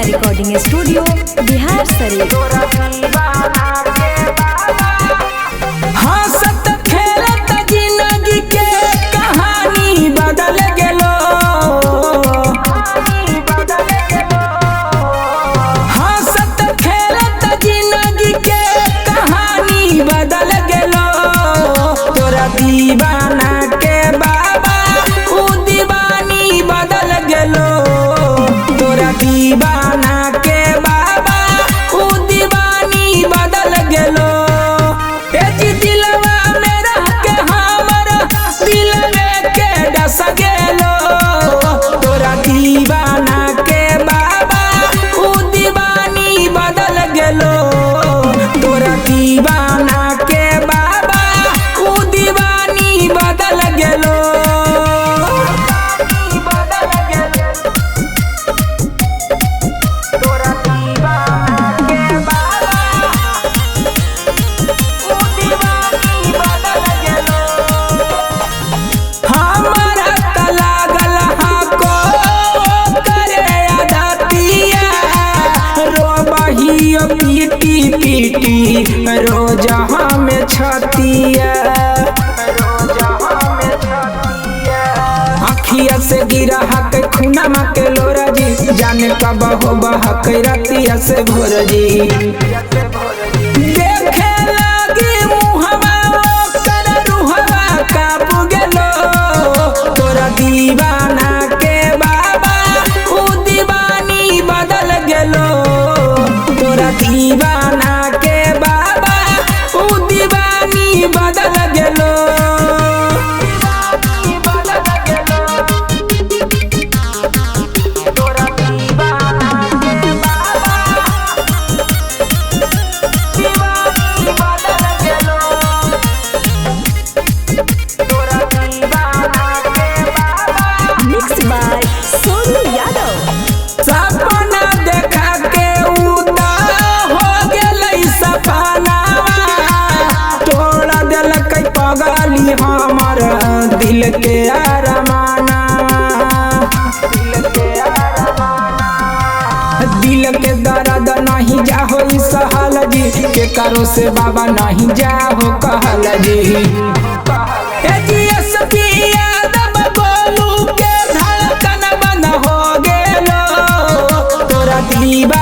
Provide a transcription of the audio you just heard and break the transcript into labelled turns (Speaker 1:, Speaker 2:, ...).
Speaker 1: Recording studio Bihar Sharif.
Speaker 2: हंसत खेलत जिंदगी के कहानी बदल गेलो। हंसत खेलत जिंदगी के कहानी बदल गेलो। तोरा दीवाना के बाबा ऊ दीवानी बदल गेलो। तोरा दीवाना के बाबा ऊ दीवानी बदल गेलो। दिलवा में रह के हमारा दिलवे के डस गेलो। तोरा दीवाना के बाबा ऊ दीवानी बदल गेलो। तोरा दीवाना के बाबा ऊ दीवानी बदल गेलो। पीटी पीटी रोज हमें छतिया। अखिया से गिरा हक खूनमा के लोरा जी। जाने कब हो बहक रतिया से भोर जी। देखे लगी मुहवा ओकर रुहवा काप गेलो। तोरा दीवाना के बाबा ऊ दीवानी बदल गेलो। तोरा दीवाना के बाबा ऊ दीवानी बदल गेलो। तोरा दीवाना के बाबा दीवानी बदल गेलो। तोरा दीवाना के बाबा
Speaker 1: मिक्स बाय सोनू यादव।
Speaker 2: सपना देखा के उता हो गेलै सपनावा। तोड़ा देलक पगली हमर दिल के अरमाना। दिल के दर्द नहीं जाहो सहल जी। के करो से बाबा नहीं जाहो कहल जी। एसपी यादव गोलू के धड़कन बंद हो गेलो। तोरा दीवा